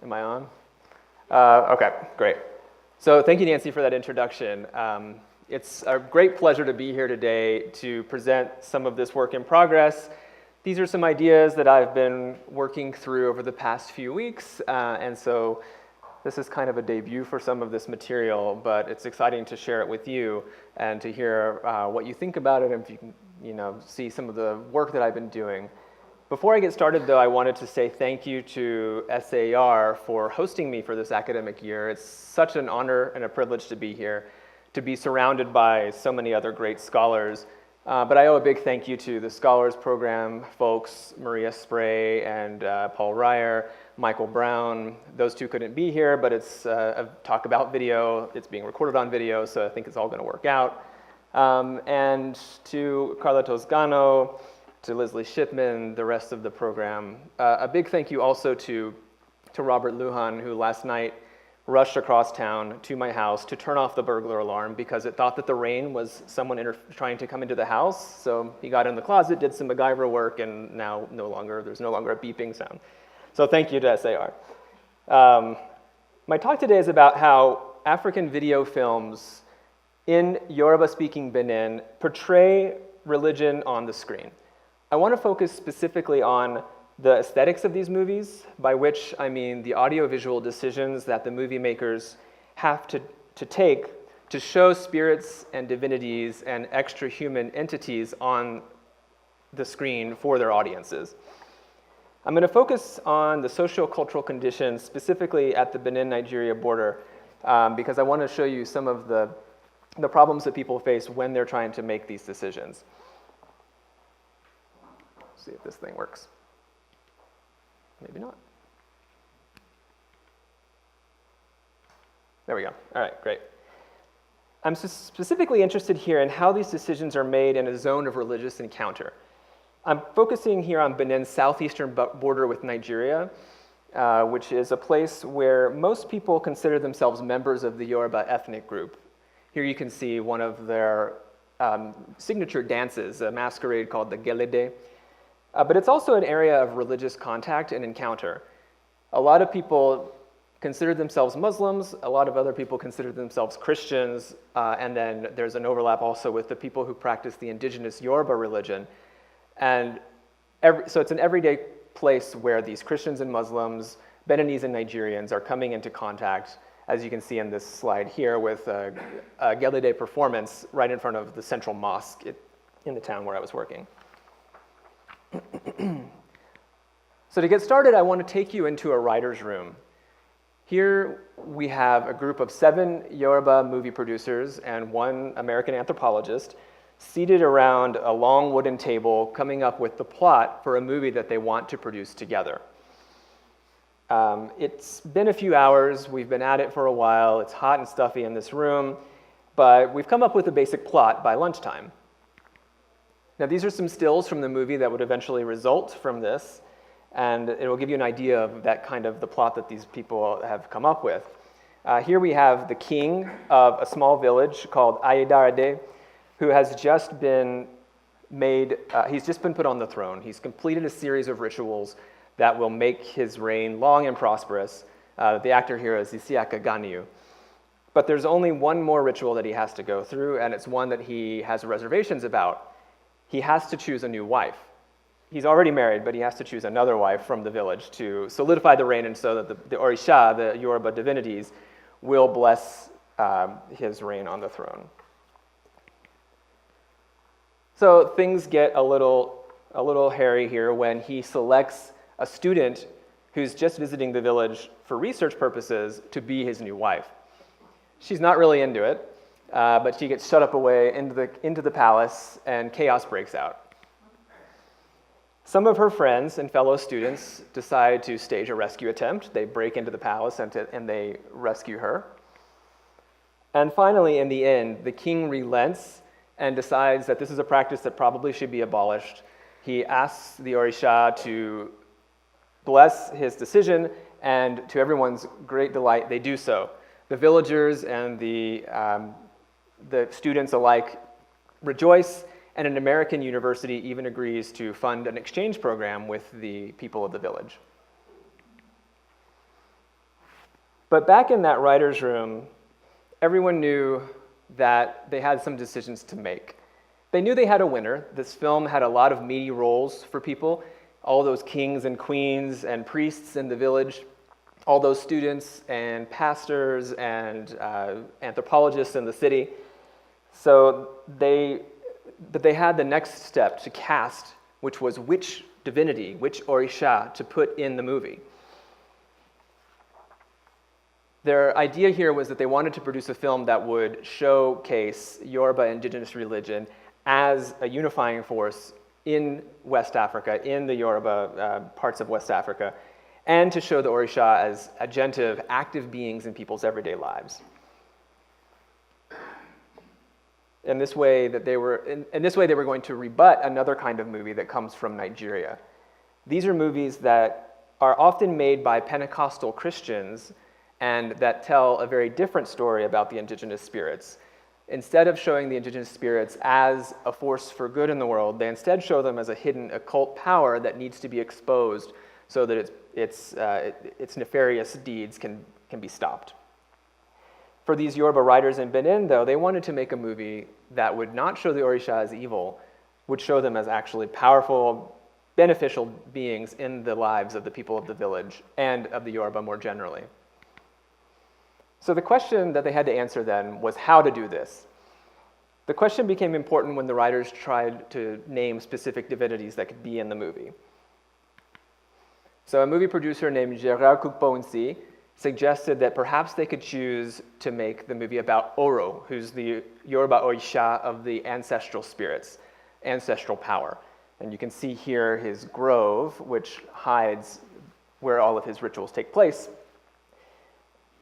Am I on? Okay, great. So thank you, Nancy, for that introduction. It's a great pleasure to be here today to present some of this work in progress. These are some ideas that I've been working through over the past few weeks, and so this is kind of a debut for some of this material, but it's exciting to share it with you and to hear what you think about it and if you can, see some of the work that I've been doing. Before I get started, though, I wanted to say thank you to SAR for hosting me for this academic year. It's such an honor and a privilege to be here, to be surrounded by so many other great scholars. But I owe a big thank you to the Scholars Program folks, Maria Spray and Paul Ryer, Michael Brown. Those two couldn't be here, but it's a talk about video. It's being recorded on video, so I think it's all going to work out. And to Carla Toscano, to Leslie Shipman, the rest of the program. A big thank you also to Robert Lujan, who last night rushed across town to my house to turn off the burglar alarm because it thought that the rain was someone trying to come into the house. So he got in the closet, did some MacGyver work, and now there's no longer a beeping sound. So thank you to SAR. My talk today is about how African video films in Yoruba-speaking Benin portray religion on the screen. I want to focus specifically on the aesthetics of these movies, by which I mean the audiovisual decisions that the movie makers have to take to show spirits and divinities and extra-human entities on the screen for their audiences. I'm going to focus on the socio-cultural conditions, specifically at the Benin-Nigeria border, because I want to show you some of the problems that people face when they're trying to make these decisions. See if this thing works. Maybe not. There we go. All right, great. I'm specifically interested here in how these decisions are made in a zone of religious encounter. I'm focusing here on Benin's southeastern border with Nigeria, which is a place where most people consider themselves members of the Yoruba ethnic group. Here you can see one of their signature dances, a masquerade called the Gelede. But it's also an area of religious contact and encounter. A lot of people consider themselves Muslims, a lot of other people consider themselves Christians, and then there's an overlap also with the people who practice the indigenous Yoruba religion. And so it's an everyday place where these Christians and Muslims, Beninese and Nigerians are coming into contact, as you can see in this slide here, with a Gelede performance right in front of the central mosque in the town where I was working. So to get started, I want to take you into a writer's room. Here we have a group of 7 Yoruba movie producers and 1 American anthropologist seated around a long wooden table coming up with the plot for a movie that they want to produce together. It's been a few hours, we've been at it for a while, it's hot and stuffy in this room, but we've come up with a basic plot by lunchtime. Now, these are some stills from the movie that would eventually result from this, and it will give you an idea of that kind of the plot that these people have come up with. Here we have the king of a small village called Ayedarade, who has just been he's just been put on the throne. He's completed a series of rituals that will make his reign long and prosperous. The actor here is Isiaka Ganiu. But there's only one more ritual that he has to go through, and it's one that he has reservations about. He has to choose a new wife. He's already married, but he has to choose another wife from the village to solidify the reign and so that the Orisha, the Yoruba divinities, will bless his reign on the throne. So things get a little hairy here when he selects a student who's just visiting the village for research purposes to be his new wife. She's not really into it. But she gets shut up away into the palace, and chaos breaks out. Some of her friends and fellow students decide to stage a rescue attempt. They break into the palace and they rescue her. And finally, in the end, the king relents and decides that this is a practice that probably should be abolished. He asks the Orisha to bless his decision, and to everyone's great delight, they do so. The villagers and the students alike rejoice, and an American university even agrees to fund an exchange program with the people of the village. But back in that writer's room, everyone knew that they had some decisions to make. They knew they had a winner. This film had a lot of meaty roles for people, all those kings and queens and priests in the village, all those students and pastors and anthropologists in the city. But they had the next step to cast, which was which divinity, which orisha to put in the movie. Their idea here was that they wanted to produce a film that would showcase Yoruba indigenous religion as a unifying force in West Africa, in the Yoruba parts of West Africa, and to show the orisha as agentive, active beings in people's everyday lives. In this way, they were going to rebut another kind of movie that comes from Nigeria. These are movies that are often made by Pentecostal Christians and that tell a very different story about the indigenous spirits. Instead of showing the indigenous spirits as a force for good in the world, they instead show them as a hidden occult power that needs to be exposed so that its nefarious deeds can be stopped. For these Yoruba writers in Benin, though, they wanted to make a movie that would not show the orisha as evil, would show them as actually powerful, beneficial beings in the lives of the people of the village and of the Yoruba more generally. So the question that they had to answer then was how to do this. The question became important when the writers tried to name specific divinities that could be in the movie. So a movie producer named Gerard Kukponsi suggested that perhaps they could choose to make the movie about Oro, who's the Yoruba orisha of the ancestral spirits, ancestral power. And you can see here his grove, which hides where all of his rituals take place.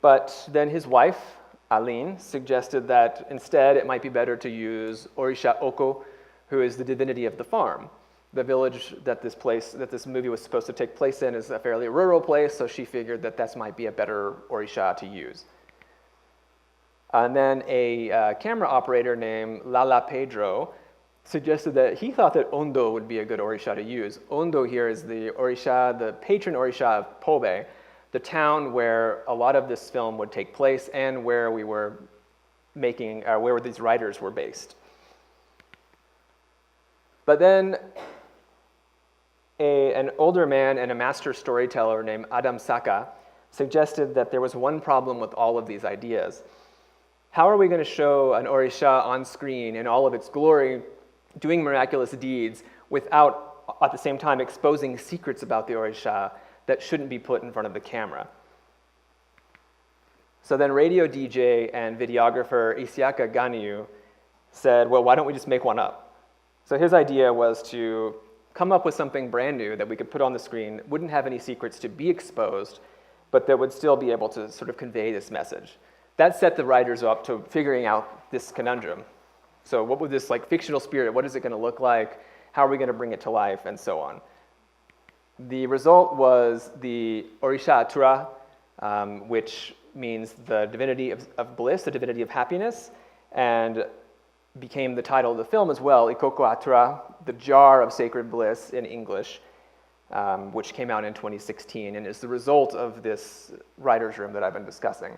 But then his wife, Aline, suggested that instead it might be better to use Orisha Oko, who is the divinity of the farm. The village that this movie was supposed to take place in is a fairly rural place, so she figured that might be a better Orisha to use. And then a camera operator named Lala Pedro suggested that he thought that Ondo would be a good Orisha to use. Ondo here is the Orisha, the patron Orisha of Pobe, the town where a lot of this film would take place and where we were where these writers were based. But then an older man and a master storyteller named Adam Saka suggested that there was one problem with all of these ideas. How are we going to show an orisha on screen in all of its glory, doing miraculous deeds, without at the same time exposing secrets about the orisha that shouldn't be put in front of the camera? So then radio DJ and videographer Isiaka Ganiu said, well, why don't we just make one up? So his idea was to come up with something brand new that we could put on the screen, wouldn't have any secrets to be exposed, but that would still be able to sort of convey this message. That set the writers up to figuring out this conundrum. So what would this fictional spirit, what is it going to look like? How are we going to bring it to life, and so on? The result was the Orisha Atura, which means the divinity of bliss, the divinity of happiness, and became the title of the film as well, Ikoko Atura, the jar of sacred bliss in English, which came out in 2016 and is the result of this writer's room that I've been discussing.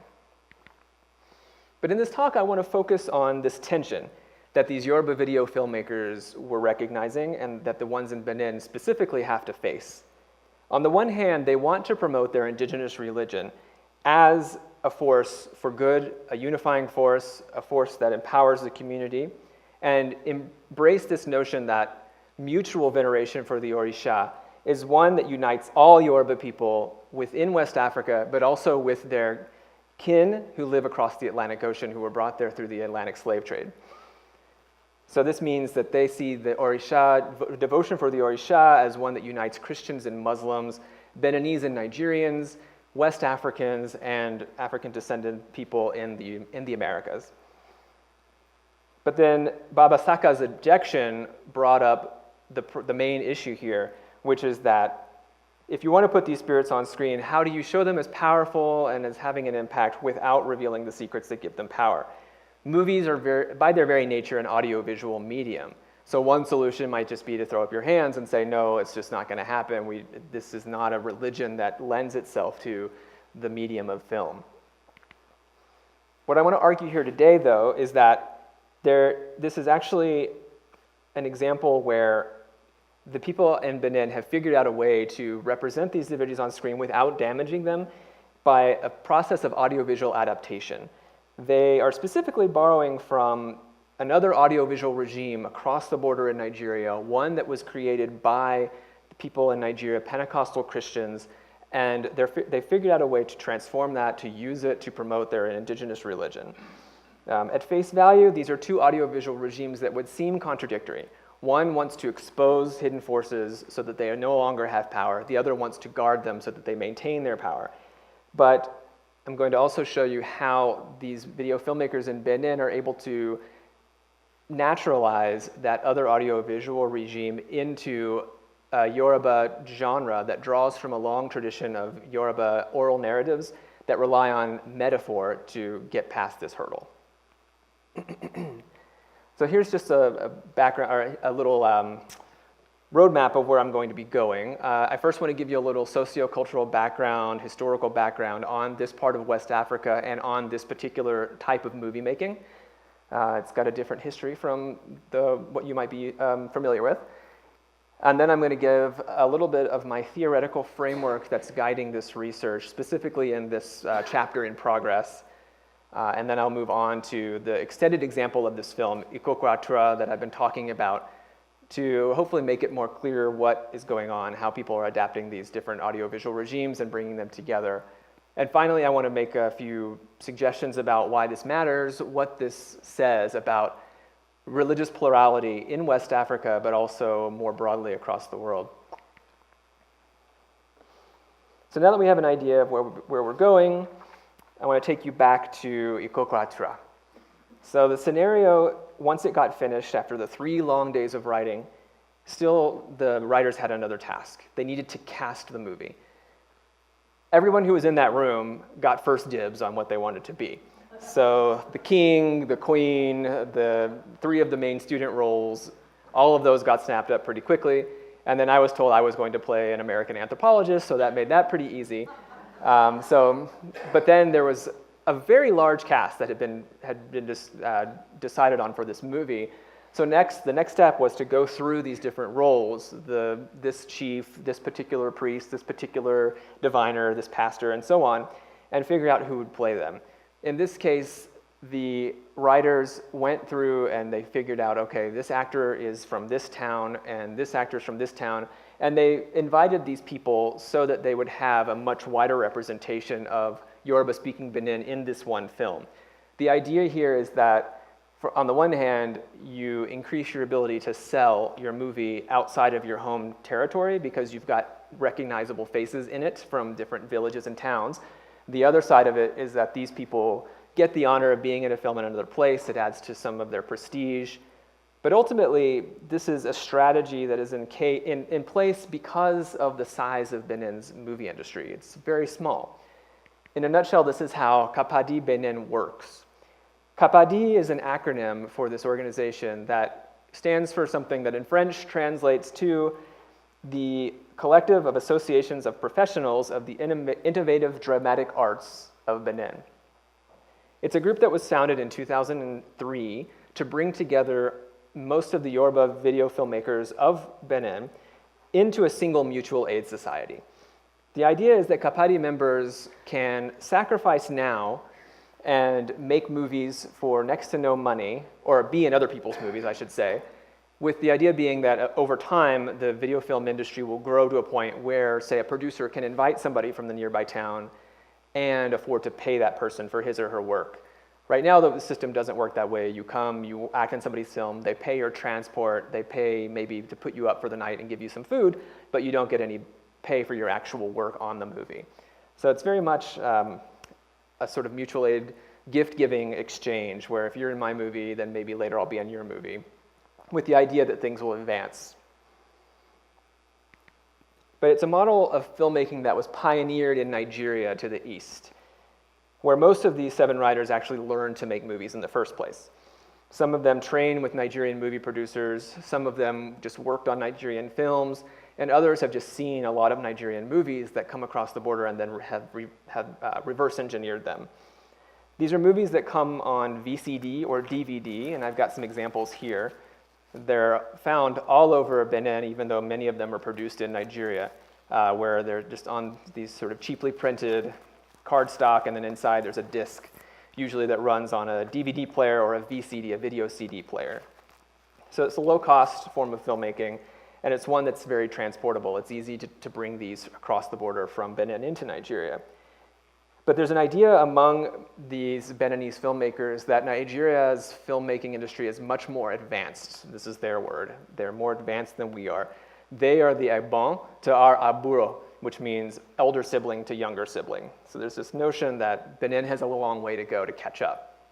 But in this talk, I want to focus on this tension that these Yoruba video filmmakers were recognizing and that the ones in Benin specifically have to face. On the one hand, they want to promote their indigenous religion as a force for good, a unifying force, a force that empowers the community, and embrace this notion that mutual veneration for the Orisha is one that unites all Yoruba people within West Africa, but also with their kin who live across the Atlantic Ocean, who were brought there through the Atlantic slave trade. So this means that they see the Orisha, devotion for the Orisha, as one that unites Christians and Muslims, Beninese and Nigerians, West Africans, and African-descendant people in the Americas. But then Baba Saka's objection brought up the main issue here, which is that if you want to put these spirits on screen, how do you show them as powerful and as having an impact without revealing the secrets that give them power? Movies are, by their very nature, an audiovisual medium. So one solution might just be to throw up your hands and say, no, it's just not going to happen. This is not a religion that lends itself to the medium of film. What I want to argue here today, though, is that this is actually an example where the people in Benin have figured out a way to represent these divinities on screen without damaging them by a process of audiovisual adaptation. They are specifically borrowing from another audiovisual regime across the border in Nigeria, one that was created by people in Nigeria, Pentecostal Christians, and they figured out a way to transform that, to use it to promote their indigenous religion. At face value, these are two audiovisual regimes that would seem contradictory. One wants to expose hidden forces so that they no longer have power. The other wants to guard them so that they maintain their power. But I'm going to also show you how these video filmmakers in Benin are able to naturalize that other audiovisual regime into a Yoruba genre that draws from a long tradition of Yoruba oral narratives that rely on metaphor to get past this hurdle. So here's just a background, or a little roadmap of where I'm going to be going. I first want to give you a little sociocultural background, historical background on this part of West Africa and on this particular type of movie making. It's got a different history from what you might be familiar with. And then I'm going to give a little bit of my theoretical framework that's guiding this research, specifically in this chapter in progress. And then I'll move on to the extended example of this film, Ikokwatra, that I've been talking about, to hopefully make it more clear what is going on, how people are adapting these different audiovisual regimes and bringing them together. And finally, I want to make a few suggestions about why this matters, what this says about religious plurality in West Africa, but also more broadly across the world. So now that we have an idea of where we're going, I want to take you back to Ikokwatra. So the scenario, once it got finished after the 3 long days of writing, still the writers had another task. They needed to cast the movie. Everyone who was in that room got first dibs on what they wanted to be. So the king, the queen, the 3 of the main student roles, all of those got snapped up pretty quickly. And then I was told I was going to play an American anthropologist, so that made that pretty easy. But then there was a very large cast that had been decided on for this movie. So the next step was to go through these different roles, this chief, this particular priest, this particular diviner, this pastor, and so on, and figure out who would play them. In this case, the writers went through and they figured out, okay, this actor is from this town and this actor is from this town, and they invited these people so that they would have a much wider representation of Yoruba-speaking Benin in this one film. The idea here is that, on the one hand, you increase your ability to sell your movie outside of your home territory because you've got recognizable faces in it from different villages and towns. The other side of it is that these people get the honor of being in a film in another place. It adds to some of their prestige. But ultimately, this is a strategy that is in place because of the size of Benin's movie industry. It's very small. In a nutshell, this is how Kapadi Benin works. Kapadi is an acronym for this organization that stands for something that in French translates to the Collective of Associations of Professionals of the Innovative Dramatic Arts of Benin. It's a group that was founded in 2003 to bring together most of the Yoruba video filmmakers of Benin into a single mutual aid society. The idea is that Kapadi members can sacrifice now and make movies for next to no money, or be in other people's movies, I should say, with the idea being that over time, the video film industry will grow to a point where, say, a producer can invite somebody from the nearby town and afford to pay that person for his or her work. Right now, the system doesn't work that way. You come, you act in somebody's film, they pay your transport, they pay maybe to put you up for the night and give you some food, but you don't get any pay for your actual work on the movie. So it's very much a sort of mutual aid gift-giving exchange, where if you're in my movie, then maybe later I'll be in your movie, with the idea that things will advance. But it's a model of filmmaking that was pioneered in Nigeria to the east, where most of these 7 writers actually learned to make movies in the first place. Some of them trained with Nigerian movie producers, some of them just worked on Nigerian films, and others have just seen a lot of Nigerian movies that come across the border and then have reverse engineered them. These are movies that come on VCD or DVD, and I've got some examples here. They're found all over Benin, even though many of them are produced in Nigeria, where they're just on these sort of cheaply printed cardstock, and then inside there's a disc, usually that runs on a DVD player or a VCD, a video CD player. So it's a low-cost form of filmmaking, and it's one that's very transportable. It's easy to bring these across the border from Benin into Nigeria. But there's an idea among these Beninese filmmakers that Nigeria's filmmaking industry is much more advanced. This is their word. They're more advanced than we are. They are the Agbon to our Aburo, which means elder sibling to younger sibling. So there's this notion that Benin has a long way to go to catch up.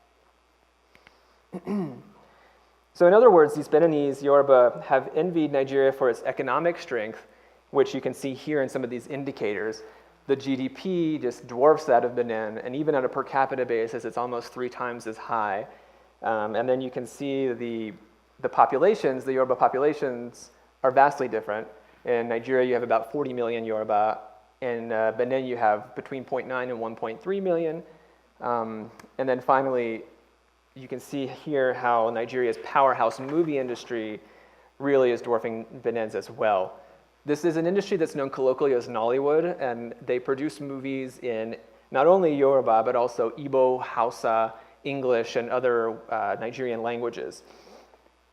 So in other words, these Beninese Yoruba have envied Nigeria for its economic strength, which you can see here in some of these indicators. The GDP just dwarfs that of Benin, and even on a per capita basis, it's almost 3 times as high. And then you can see the populations, the Yoruba populations, are vastly different. In Nigeria, you have about 40 million Yoruba. In Benin, you have between 0.9 and 1.3 million. And then finally, you can see here how Nigeria's powerhouse movie industry really is dwarfing Benin's as well. This is an industry that's known colloquially as Nollywood, and they produce movies in not only Yoruba, but also Igbo, Hausa, English, and other Nigerian languages.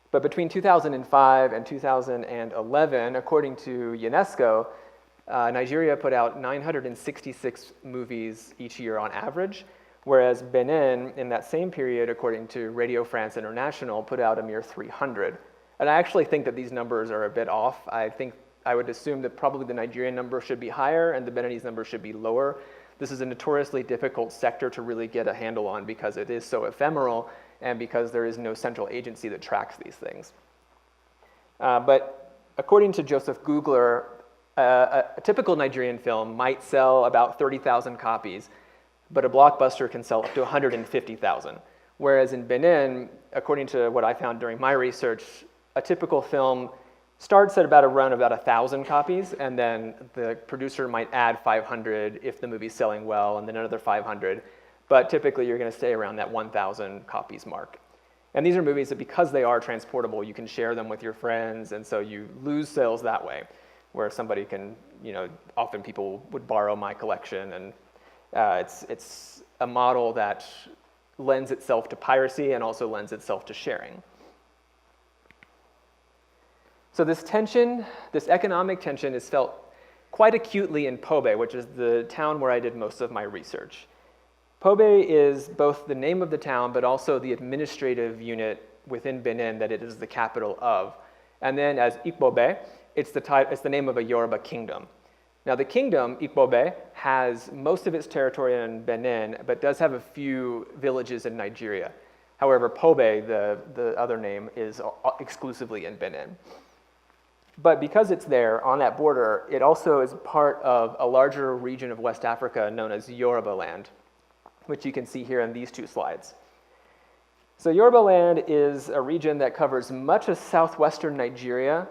But between 2005 and 2011, according to UNESCO, Nigeria put out 966 movies each year on average, whereas Benin, in that same period, according to Radio France International, put out a mere 300. And I actually think that these numbers are a bit off. I would assume that probably the Nigerian number should be higher and the Beninese number should be lower. This is a notoriously difficult sector to really get a handle on because it is so ephemeral and because there is no central agency that tracks these things. But according to Joseph Googler, a typical Nigerian film might sell about 30,000 copies, but a blockbuster can sell up to 150,000. Whereas in Benin, according to what I found during my research, a typical film starts at about a run of about 1,000 copies, and then the producer might add 500 if the movie's selling well, and then another 500. But typically, you're going to stay around that 1,000 copies mark. And these are movies that, because they are transportable, you can share them with your friends, and so you lose sales that way, where somebody can, often people would borrow my collection, and it's a model that lends itself to piracy and also lends itself to sharing. So this tension, this economic tension, is felt quite acutely in Pobe, which is the town where I did most of my research. Pobe is both the name of the town, but also the administrative unit within Benin that it is the capital of. And then as Ikpobe, it's the name of a Yoruba kingdom. Now the kingdom, Ikpobe, has most of its territory in Benin, but does have a few villages in Nigeria. However, Pobe, the other name, is exclusively in Benin. But because it's there on that border, it also is part of a larger region of West Africa known as Yoruba Land, which you can see here in these 2 slides. So Yoruba Land is a region that covers much of southwestern Nigeria,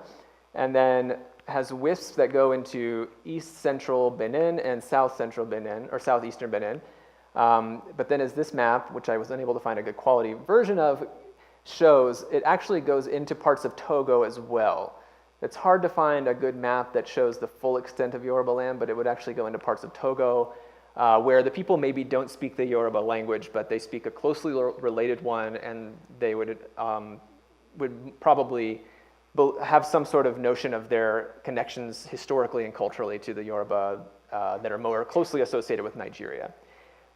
and then has wisps that go into east-central Benin and south-central Benin, or southeastern Benin. But then as this map, which I was unable to find a good quality version of, shows, it actually goes into parts of Togo as well. It's hard to find a good map that shows the full extent of Yoruba Land, but it would actually go into parts of Togo, where the people maybe don't speak the Yoruba language, but they speak a closely related one, and they would probably have some sort of notion of their connections historically and culturally to the Yoruba that are more closely associated with Nigeria.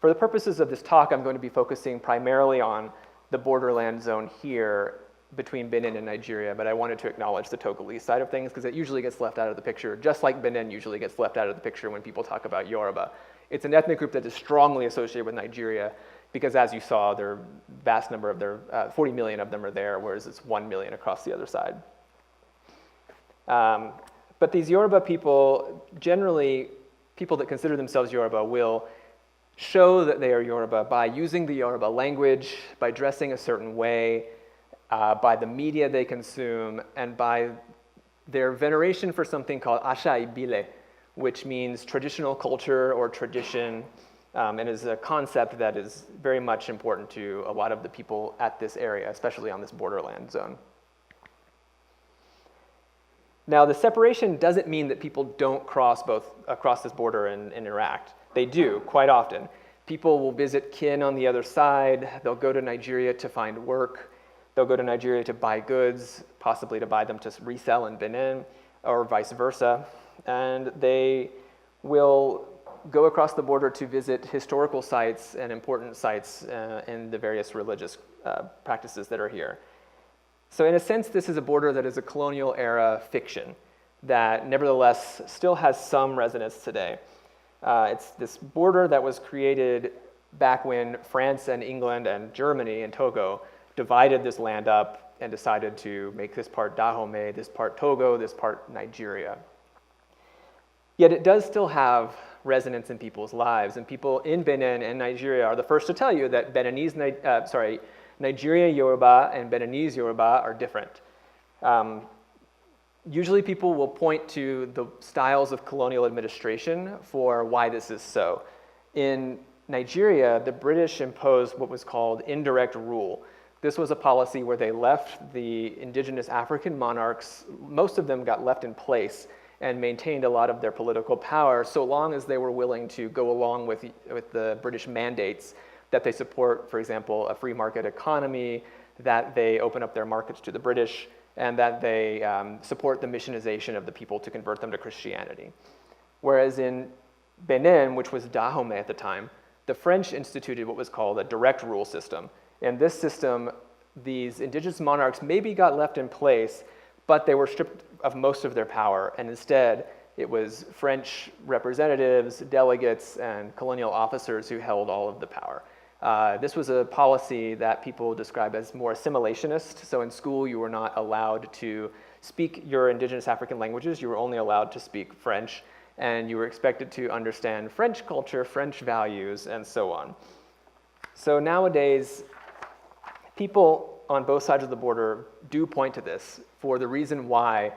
For the purposes of this talk, I'm going to be focusing primarily on the borderland zone here between Benin and Nigeria, but I wanted to acknowledge the Togolese side of things because it usually gets left out of the picture, just like Benin usually gets left out of the picture when people talk about Yoruba. It's an ethnic group that is strongly associated with Nigeria because, as you saw, there are a vast number of 40 million of them are there, whereas it's 1 million across the other side. But these Yoruba people, generally, people that consider themselves Yoruba will show that they are Yoruba by using the Yoruba language, by dressing a certain way, by the media they consume, and by their veneration for something called Asha Ibile, which means traditional culture or tradition. and is a concept that is very much important to a lot of the people at this area, especially on this borderland zone. Now, the separation doesn't mean that people don't cross across this border and interact. They do, quite often. People will visit kin on the other side. They'll go to Nigeria to find work. They'll go to Nigeria to buy goods, possibly to buy them to resell in Benin, or vice versa. And they will go across the border to visit historical sites and important sites in the various religious practices that are here. So in a sense, this is a border that is a colonial era fiction that nevertheless still has some resonance today. It's this border that was created back when France and England and Germany and Togo divided this land up and decided to make this part Dahomey, this part Togo, this part Nigeria. Yet it does still have resonance in people's lives, and people in Benin and Nigeria are the first to tell you that Nigeria Yoruba and Beninese Yoruba are different. Usually people will point to the styles of colonial administration for why this is so. In Nigeria, the British imposed what was called Indirect Rule. This was a policy where they left the indigenous African monarchs, most of them got left in place and maintained a lot of their political power so long as they were willing to go along with the British mandates that they support, for example, a free market economy, that they open up their markets to the British, and that they support the missionization of the people to convert them to Christianity. Whereas in Benin, which was Dahomey at the time, the French instituted what was called a direct rule system. In this system, these indigenous monarchs maybe got left in place, but they were stripped of most of their power, and instead it was French representatives, delegates, and colonial officers who held all of the power. This was a policy that people describe as more assimilationist. So in school, you were not allowed to speak your indigenous African languages. You were only allowed to speak French, and you were expected to understand French culture, French values, and so on. So nowadays, people on both sides of the border do point to this for the reason why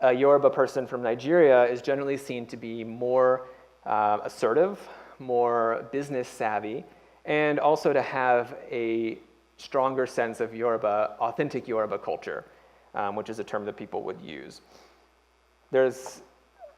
a Yoruba person from Nigeria is generally seen to be more assertive, more business savvy, and also to have a stronger sense of Yoruba, authentic Yoruba culture, which is a term that people would use. There's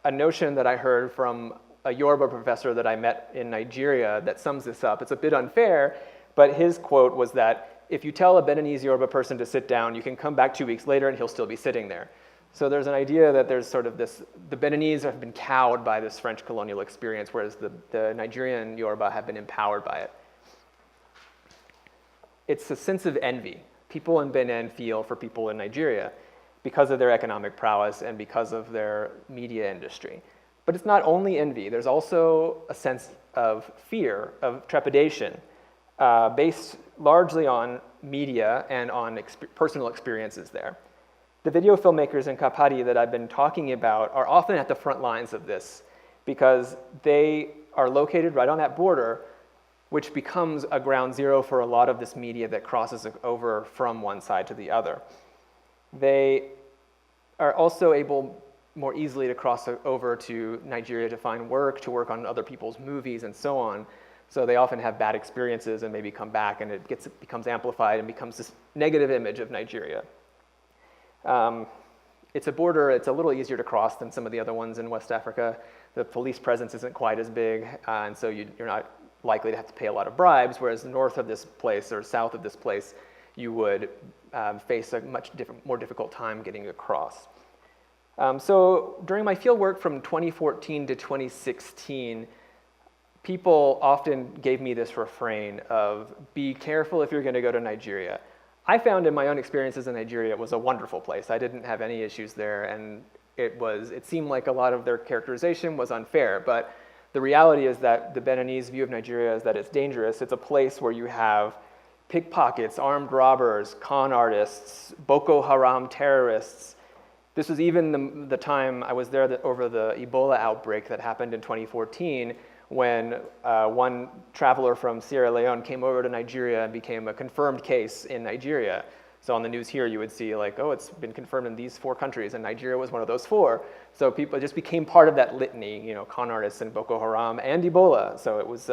a notion that I heard from a Yoruba professor that I met in Nigeria that sums this up. It's a bit unfair, but his quote was that if you tell a Beninese Yoruba person to sit down, you can come back 2 weeks later and he'll still be sitting there. So there's an idea that there's sort of this, the Beninese have been cowed by this French colonial experience, whereas the Nigerian Yoruba have been empowered by it. It's a sense of envy. People in Benin feel for people in Nigeria because of their economic prowess and because of their media industry. But it's not only envy. There's also a sense of fear, of trepidation, based largely on media and on personal experiences there. The video filmmakers in Kapari that I've been talking about are often at the front lines of this because they are located right on that border, which becomes a ground zero for a lot of this media that crosses over from one side to the other. They are also able more easily to cross over to Nigeria to find work, to work on other people's movies and so on. So they often have bad experiences and maybe come back and it becomes amplified and becomes this negative image of Nigeria. It's a border, it's a little easier to cross than some of the other ones in West Africa. The police presence isn't quite as big, and so you're not likely to have to pay a lot of bribes, whereas north of this place or south of this place, you would face a much more difficult time getting across. So during my field work from 2014 to 2016, people often gave me this refrain of, be careful if you're going to go to Nigeria. I found in my own experiences in Nigeria, it was a wonderful place. I didn't have any issues there, and it seemed like a lot of their characterization was unfair, but the reality is that the Beninese view of Nigeria is that it's dangerous. It's a place where you have pickpockets, armed robbers, con artists, Boko Haram terrorists. This was even the time I was there over the Ebola outbreak that happened in 2014, when one traveler from Sierra Leone came over to Nigeria and became a confirmed case in Nigeria. So on the news here, you would see like, oh, it's been confirmed in these 4 countries, and Nigeria was one of those 4. So people just became part of that litany, con artists and Boko Haram and Ebola. So it was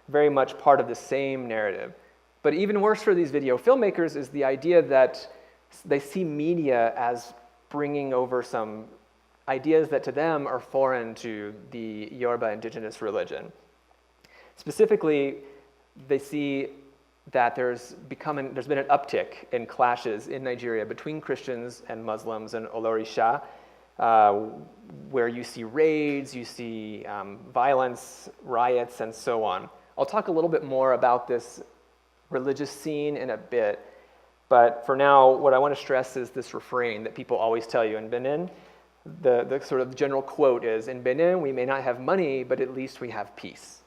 very much part of the same narrative. But even worse for these video filmmakers is the idea that they see media as bringing over some ideas that to them are foreign to the Yoruba indigenous religion. Specifically, they see that there's been an uptick in clashes in Nigeria between Christians and Muslims and Olorisha, where you see raids, you see violence, riots, and so on. I'll talk a little bit more about this religious scene in a bit, but for now, what I want to stress is this refrain that people always tell you in Benin. The sort of general quote is, in Benin, we may not have money, but at least we have peace.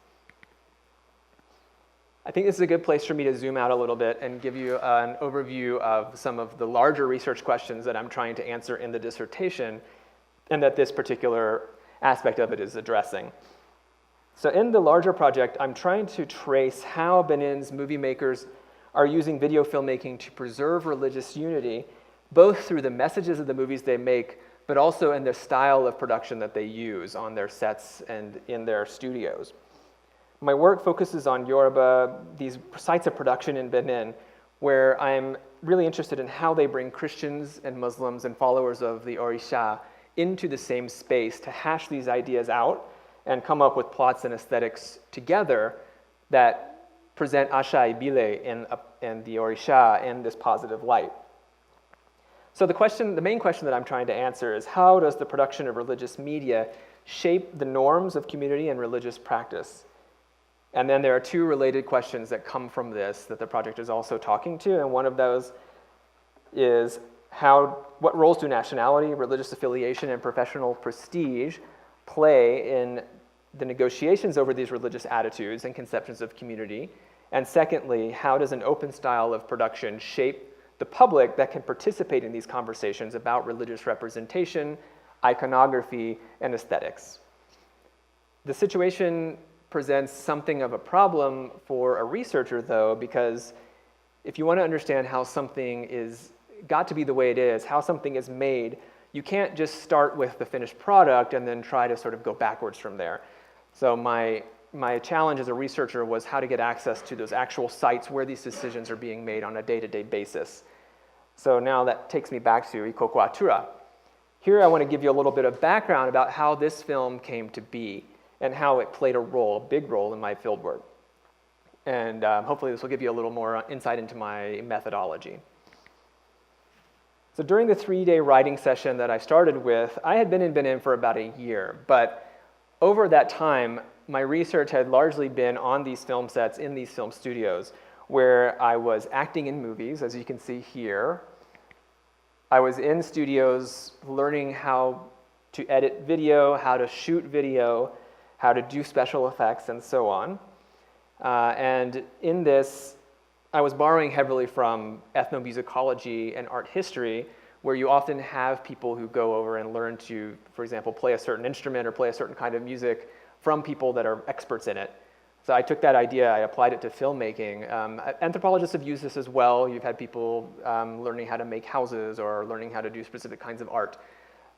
I think this is a good place for me to zoom out a little bit and give you an overview of some of the larger research questions that I'm trying to answer in the dissertation and that this particular aspect of it is addressing. So in the larger project, I'm trying to trace how Benin's movie makers are using video filmmaking to preserve religious unity, both through the messages of the movies they make, but also in the style of production that they use on their sets and in their studios. My work focuses on Yoruba, these sites of production in Benin, where I'm really interested in how they bring Christians and Muslims and followers of the Orisha into the same space to hash these ideas out and come up with plots and aesthetics together that present Asha Ibile and the Orisha in this positive light. So the main question that I'm trying to answer is, how does the production of religious media shape the norms of community and religious practice? And then there are two related questions that come from this that the project is also talking to, and one of those is what roles do nationality, religious affiliation, and professional prestige play in the negotiations over these religious attitudes and conceptions of community? And secondly, how does an open style of production shape the public that can participate in these conversations about religious representation, iconography, and aesthetics? The situation presents something of a problem for a researcher, though, because if you want to understand how something got to be the way it is, how something is made, you can't just start with the finished product and then try to sort of go backwards from there. So my challenge as a researcher was how to get access to those actual sites where these decisions are being made on a day-to-day basis. So now that takes me back to Ikokwatura. Here I want to give you a little bit of background about how this film came to be and how it played a big role in my fieldwork. And hopefully this will give you a little more insight into my methodology. So during the 3-day writing session that I started with, I had been in Benin for about a year, but over that time, my research had largely been on these film sets in these film studios, where I was acting in movies, as you can see here. I was in studios learning how to edit video, how to shoot video, how to do special effects, and so on. And in this, I was borrowing heavily from ethnomusicology and art history, where you often have people who go over and learn to, for example, play a certain instrument or play a certain kind of music from people that are experts in it. So I took that idea, I applied it to filmmaking. Anthropologists have used this as well. You've had people learning how to make houses or learning how to do specific kinds of art.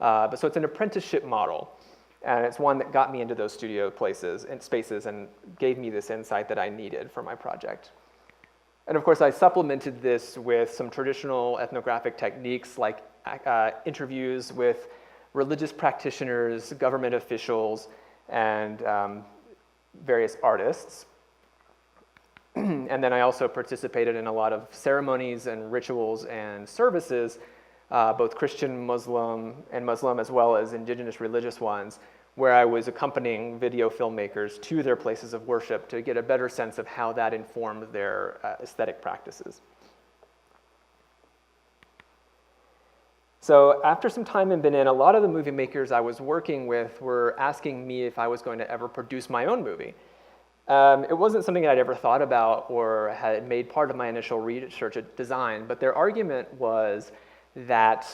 So it's an apprenticeship model. And it's one that got me into those studio places and spaces and gave me this insight that I needed for my project. And of course, I supplemented this with some traditional ethnographic techniques like interviews with religious practitioners, government officials, and various artists. And then I also participated in a lot of ceremonies and rituals and services, both Christian, Muslim, as well as indigenous religious ones, where I was accompanying video filmmakers to their places of worship to get a better sense of how that informed their aesthetic practices. So after some time in Benin, a lot of the movie makers I was working with were asking me if I was going to ever produce my own movie. It wasn't something I'd ever thought about or had made part of my initial research at design, but their argument was that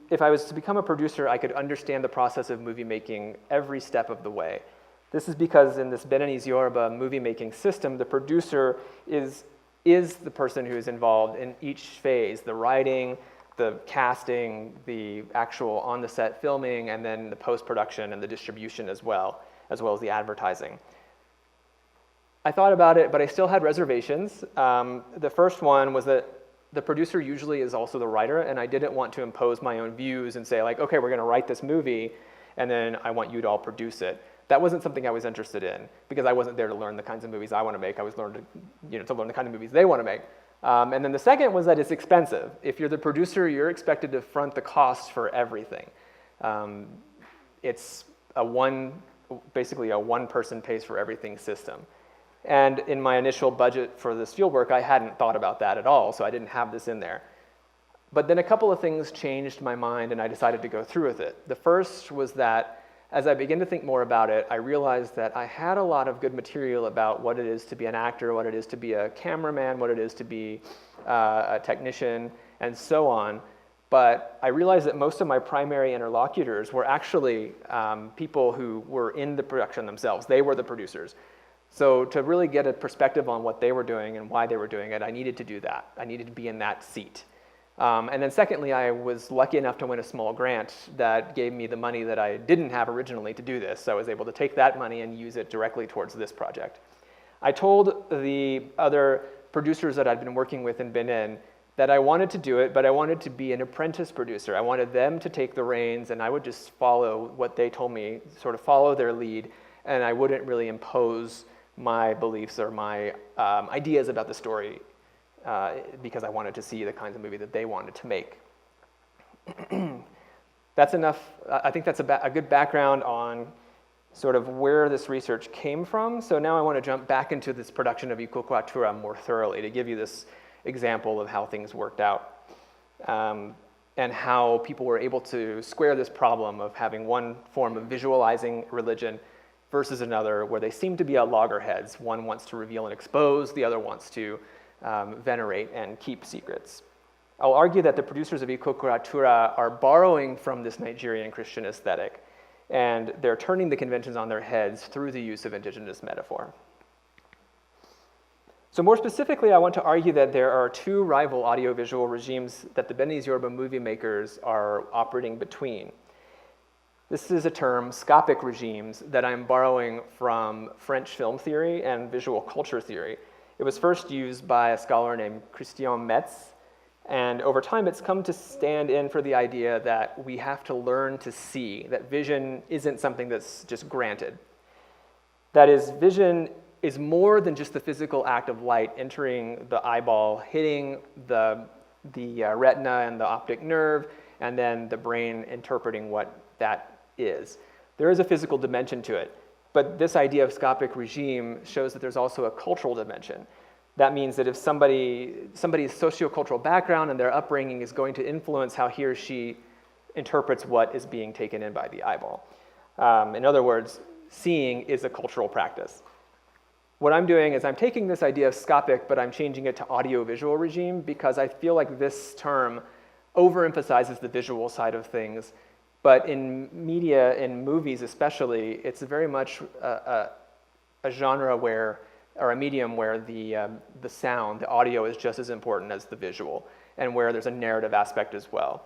if I was to become a producer, I could understand the process of movie making every step of the way. This is because in this Beninese Yoruba movie making system, the producer is the person who is involved in each phase, the writing, the casting, the actual on-the-set filming, and then the post-production and the distribution as well as the advertising. I thought about it, but I still had reservations. The first one was that the producer usually is also the writer, and I didn't want to impose my own views and say like, okay, we're gonna write this movie, and then I want you to all produce it. That wasn't something I was interested in, because I wasn't there to learn the kinds of movies I want to make. I was to learn the kind of movies they want to make. And then the second was that it's expensive. If you're the producer, you're expected to front the costs for everything. It's basically a one-person pays for everything system. And in my initial budget for this fieldwork, I hadn't thought about that at all, so I didn't have this in there. But then a couple of things changed my mind, and I decided to go through with it. The first was that as I began to think more about it, I realized that I had a lot of good material about what it is to be an actor, what it is to be a cameraman, what it is to be a technician, and so on. But I realized that most of my primary interlocutors were actually people who were in the production themselves. They were the producers. So to really get a perspective on what they were doing and why they were doing it, I needed to do that. I needed to be in that seat. And then secondly, I was lucky enough to win a small grant that gave me the money that I didn't have originally to do this. So I was able to take that money and use it directly towards this project. I told the other producers that I'd been working with in Benin that I wanted to do it, but I wanted to be an apprentice producer. I wanted them to take the reins, and I would just follow what they told me, sort of follow their lead, and I wouldn't really impose my beliefs or my ideas about the story because I wanted to see the kinds of movie that they wanted to make. That's enough. I think that's a good background on sort of where this research came from. So now I want to jump back into this production of Ikokuatura more thoroughly to give you this example of how things worked out and how people were able to square this problem of having one form of visualizing religion versus another where they seem to be at loggerheads. One wants to reveal and expose, the other wants to venerate and keep secrets. I'll argue that the producers of Ikokuatura are borrowing from this Nigerian Christian aesthetic, and they're turning the conventions on their heads through the use of indigenous metaphor. So more specifically, I want to argue that there are two rival audiovisual regimes that the Beninese Yoruba movie makers are operating between. This is a term, scopic regimes, that I'm borrowing from French film theory and visual culture theory. It was first used by a scholar named Christian Metz, and over time it's come to stand in for the idea that we have to learn to see, that vision isn't something that's just granted. That is, vision is more than just the physical act of light entering the eyeball, hitting the retina and the optic nerve, and then the brain interpreting what that is. There is a physical dimension to it. But this idea of scopic regime shows that there's also a cultural dimension. That means that if somebody's sociocultural background and their upbringing is going to influence how he or she interprets what is being taken in by the eyeball. In other words, seeing is a cultural practice. What I'm doing is I'm taking this idea of scopic, but I'm changing it to audiovisual regime because I feel like this term overemphasizes the visual side of things. But in media, in movies especially, it's very much a genre where, or a medium where the sound, the audio is just as important as the visual, and where there's a narrative aspect as well.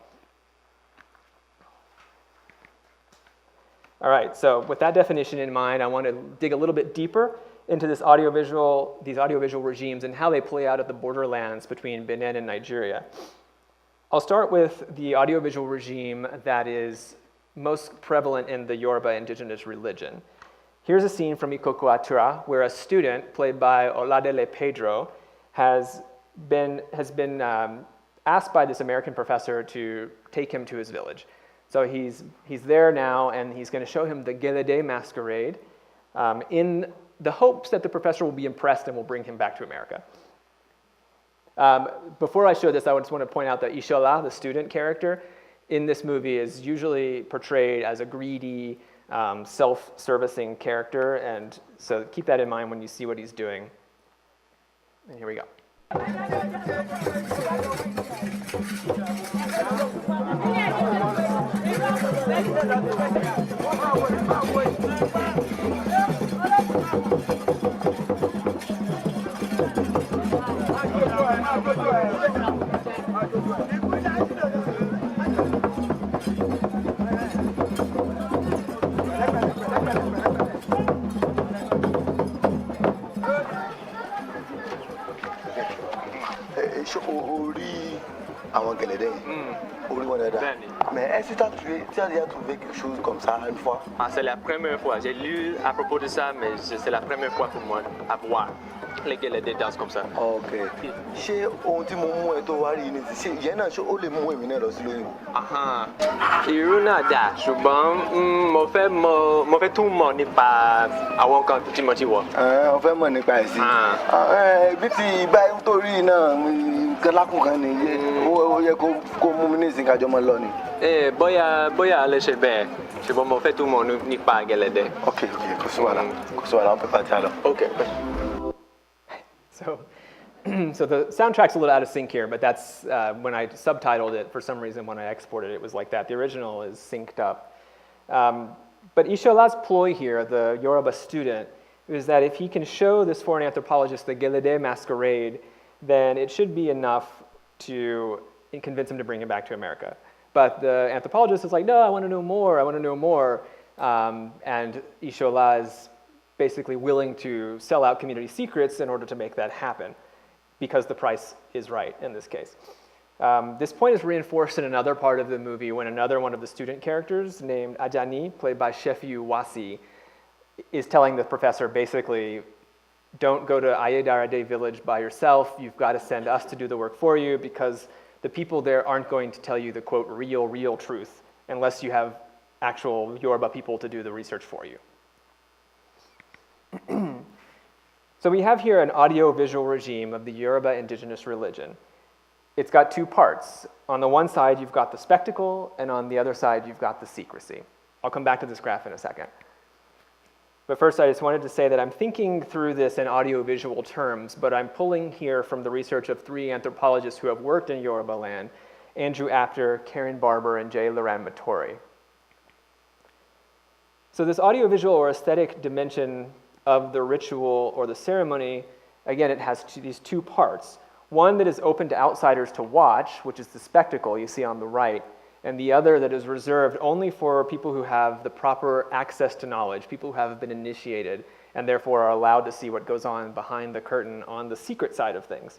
All right, so with that definition in mind, I want to dig a little bit deeper into these audiovisual regimes and how they play out at the borderlands between Benin and Nigeria. I'll start with the audiovisual regime that is most prevalent in the Yoruba indigenous religion. Here's a scene from Ikokuatura where a student, played by Oladele Pedro, has been asked by this American professor to take him to his village. So he's there now, and he's going to show him the Gelede masquerade in the hopes that the professor will be impressed and will bring him back to America. Before I show this, I just want to point out that Ishola, the student character, in this movie is usually portrayed as a greedy, self-servicing character, and so keep that in mind when you see what he's doing. And here we go. Est-ce que tu as déjà trouvé quelque chose comme ça une fois? Ah, c'est la première fois. J'ai lu à propos de ça, mais c'est la première fois pour moi à voir des danses comme ça. Ok. Ṣé ohun tí mo mú ẹ tó wá rí ni ṣé ìyẹn náà ṣé ó lè mú èmi náà lọ sí lóyún? Irú náà dà ṣùgbọ́n mo fẹ́ tún mọ̀ nípa àwọn nǹkan tí mo ti wọ̀. Ó fẹ́ mọ̀ nípa ẹ̀ sí. Bí ti ìgbà tó rí náà nǹkan lákùnkan ni ó yẹ kó mú mi ní ìsìn kájọ mọ́ lọ ni. Bóyá a lè ṣe bẹ́ẹ̀ ṣùgbọ́n mo fẹ́ tún mọ̀ nípa gẹ̀lẹ́dẹ́. Ok, kò sí wàhálà on peut partir alors. Ok. So the soundtrack's a little out of sync here, but that's when I subtitled it, for some reason when I exported it was like that. The original is synced up. But Ishola's ploy here, the Yoruba student, is that if he can show this foreign anthropologist the Gelede masquerade, then it should be enough to convince him to bring him back to America. But the anthropologist is like, no, I want to know more. And Ishola is basically willing to sell out community secrets in order to make that happen, because the price is right in this case. This point is reinforced in another part of the movie when another one of the student characters named Ajani, played by Shefiu Wasi, is telling the professor basically, don't go to Ayedarade village by yourself, you've got to send us to do the work for you because the people there aren't going to tell you the quote real truth unless you have actual Yoruba people to do the research for you. So we have here an audio-visual regime of the Yoruba indigenous religion. It's got two parts. On the one side, you've got the spectacle, and on the other side, you've got the secrecy. I'll come back to this graph in a second. But first, I just wanted to say that I'm thinking through this in audio-visual terms, but I'm pulling here from the research of 3 anthropologists who have worked in Yoruba Land, Andrew Apter, Karen Barber, and J. Loran Matori. So this audio-visual or aesthetic dimension of the ritual or the ceremony, again, it has these two parts. One that is open to outsiders to watch, which is the spectacle you see on the right, and the other that is reserved only for people who have the proper access to knowledge, people who have been initiated, and therefore are allowed to see what goes on behind the curtain on the secret side of things.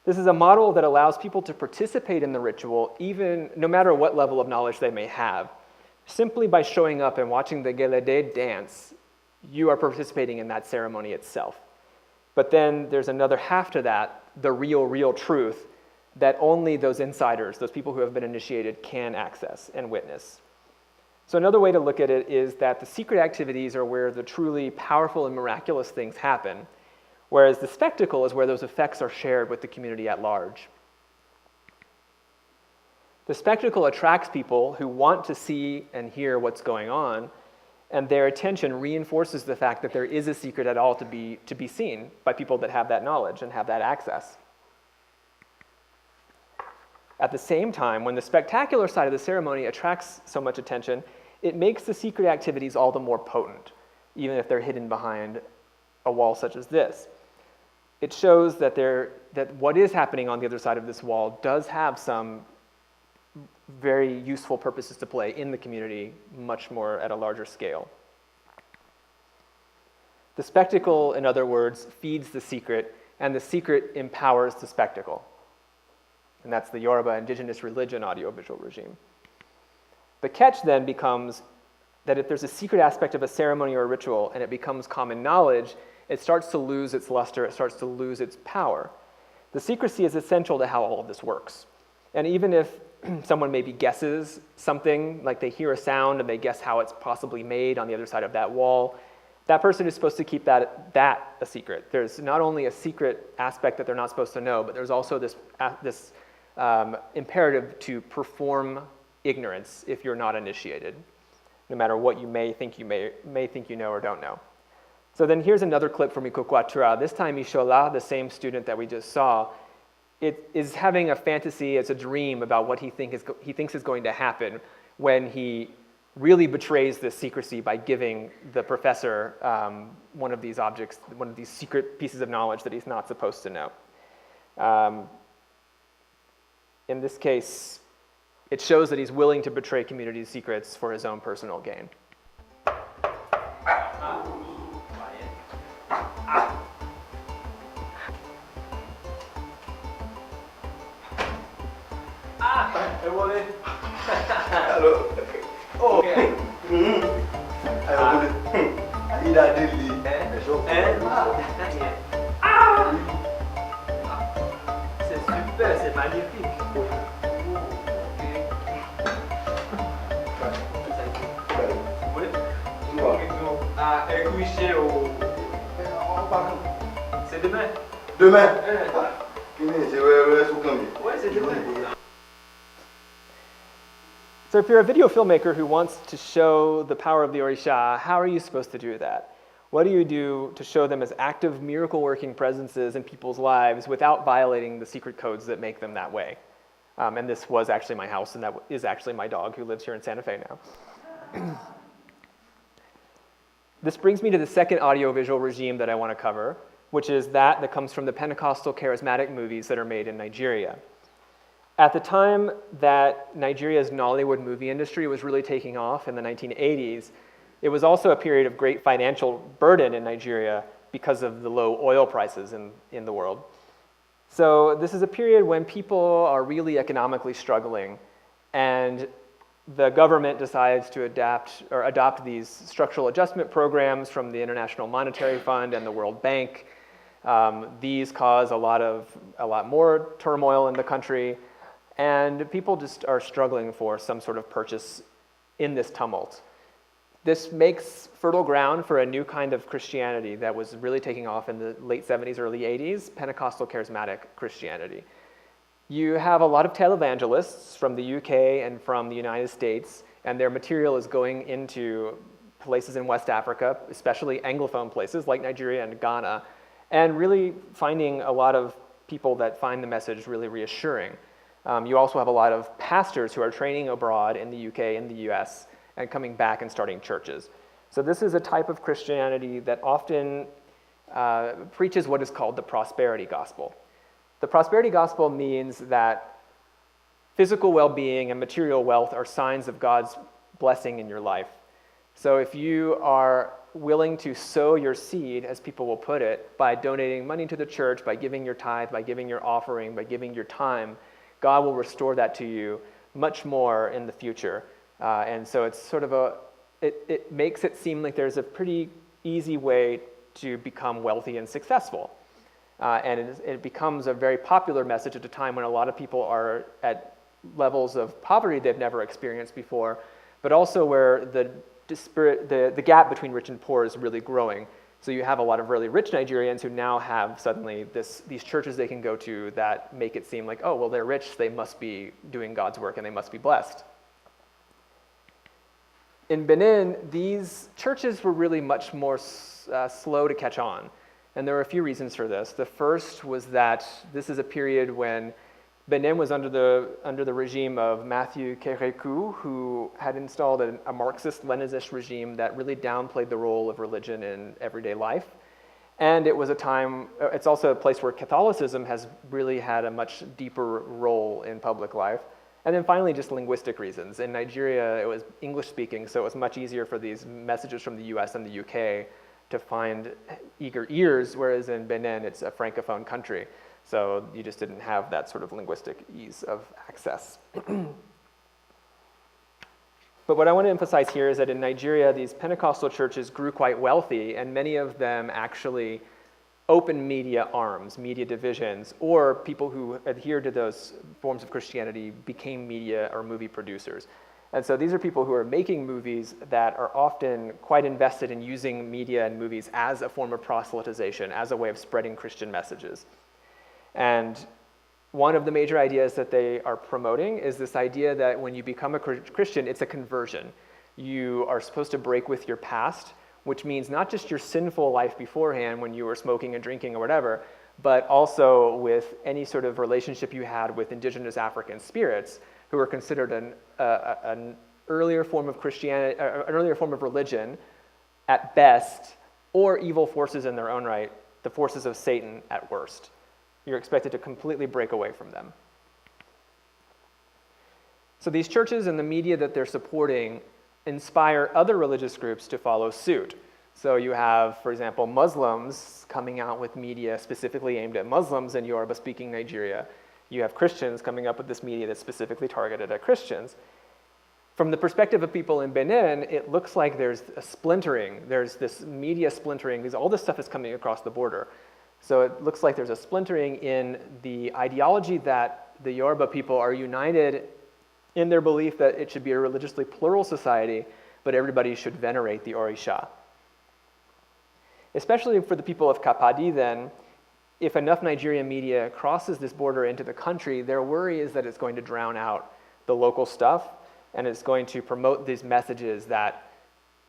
This is a model that allows people to participate in the ritual, even no matter what level of knowledge they may have. Simply by showing up and watching the Gelede dance, you are participating in that ceremony itself. But then there's another half to that, the real truth, that only those insiders, those people who have been initiated, can access and witness. So another way to look at it is that the secret activities are where the truly powerful and miraculous things happen, whereas the spectacle is where those effects are shared with the community at large. The spectacle attracts people who want to see and hear what's going on, and their attention reinforces the fact that there is a secret at all to be seen by people that have that knowledge and have that access. At the same time, when the spectacular side of the ceremony attracts so much attention, it makes the secret activities all the more potent, even if they're hidden behind a wall such as this. It shows that what is happening on the other side of this wall does have some very useful purposes to play in the community, much more at a larger scale. The spectacle, in other words, feeds the secret, and the secret empowers the spectacle. And that's the Yoruba indigenous religion audiovisual regime. The catch then becomes that if there's a secret aspect of a ceremony or a ritual and it becomes common knowledge, it starts to lose its luster, it starts to lose its power. The secrecy is essential to how all of this works. And even if someone maybe guesses something, like they hear a sound and they guess how it's possibly made on the other side of that wall, that person is supposed to keep that a secret. There's not only a secret aspect that they're not supposed to know, but there's also this imperative to perform ignorance if you're not initiated, no matter what you may think you know or don't know. So then here's another clip from Ikokwatura. This time Ishola, the same student that we just saw, it is having a fantasy, it's a dream about what he thinks is going to happen when he really betrays this secrecy by giving the professor one of these objects, one of these secret pieces of knowledge that he's not supposed to know. In this case, it shows that he's willing to betray community secrets for his own personal gain. Alors, Oh. alors, il a des lits. C'est super, c'est magnifique. Oui. Ah, écouché au... C'est demain. Demain. C'est Ouais, c'est demain. So if you're a video filmmaker who wants to show the power of the Orisha, how are you supposed to do that? What do you do to show them as active, miracle-working presences in people's lives without violating the secret codes that make them that way? And this was actually my house, and that is actually my dog who lives here in Santa Fe now. This brings me to the second audiovisual regime that I want to cover, which is that comes from the Pentecostal charismatic movies that are made in Nigeria. At the time that Nigeria's Nollywood movie industry was really taking off in the 1980s, it was also a period of great financial burden in Nigeria because of the low oil prices in the world. So this is a period when people are really economically struggling, and the government decides to adopt these structural adjustment programs from the International Monetary Fund and the World Bank. These cause a lot more turmoil in the country, and people just are struggling for some sort of purchase in this tumult. This makes fertile ground for a new kind of Christianity that was really taking off in the late 70s, early 80s, Pentecostal charismatic Christianity. You have a lot of televangelists from the UK and from the United States, and their material is going into places in West Africa, especially Anglophone places like Nigeria and Ghana, and really finding a lot of people that find the message really reassuring. You also have a lot of pastors who are training abroad in the UK and the US and coming back and starting churches. So this is a type of Christianity that often preaches what is called the prosperity gospel. The prosperity gospel means that physical well-being and material wealth are signs of God's blessing in your life. So if you are willing to sow your seed, as people will put it, by donating money to the church, by giving your tithe, by giving your offering, by giving your time, God will restore that to you much more in the future. And so it's sort of it makes it seem like there's a pretty easy way to become wealthy and successful. And it becomes a very popular message at a time when a lot of people are at levels of poverty they've never experienced before, but also where the gap between rich and poor is really growing. So you have a lot of really rich Nigerians who now have suddenly these churches they can go to that make it seem like, oh, well, they're rich, they must be doing God's work and they must be blessed. In Benin, these churches were really much more slow to catch on. And there were a few reasons for this. The first was that this is a period when Benin was under the regime of Matthew Kérékou, who had installed a Marxist-Leninist regime that really downplayed the role of religion in everyday life. And it was it's also a place where Catholicism has really had a much deeper role in public life. And then finally, just linguistic reasons. In Nigeria, it was English-speaking, so it was much easier for these messages from the US and the UK to find eager ears, whereas in Benin, it's a Francophone country. So you just didn't have that sort of linguistic ease of access. But what I want to emphasize here is that in Nigeria, these Pentecostal churches grew quite wealthy, and many of them actually opened media arms, media divisions, or people who adhered to those forms of Christianity became media or movie producers. And so these are people who are making movies that are often quite invested in using media and movies as a form of proselytization, as a way of spreading Christian messages. And one of the major ideas that they are promoting is this idea that when you become a Christian, it's a conversion. You are supposed to break with your past, which means not just your sinful life beforehand when you were smoking and drinking or whatever, but also with any sort of relationship you had with indigenous African spirits who are considered an earlier form of Christianity, an earlier form of religion at best, or evil forces in their own right, the forces of Satan at worst. You're expected to completely break away from them. So these churches and the media that they're supporting inspire other religious groups to follow suit. So you have, for example, Muslims coming out with media specifically aimed at Muslims in Yoruba-speaking Nigeria. You have Christians coming up with this media that's specifically targeted at Christians. From the perspective of people in Benin, it looks like there's a splintering. There's this media splintering, because all this stuff is coming across the border. So it looks like there's a splintering in the ideology that the Yoruba people are united in their belief that it should be a religiously plural society, but everybody should venerate the Orisha. Especially for the people of Kapadi then, if enough Nigerian media crosses this border into the country, their worry is that it's going to drown out the local stuff, and it's going to promote these messages that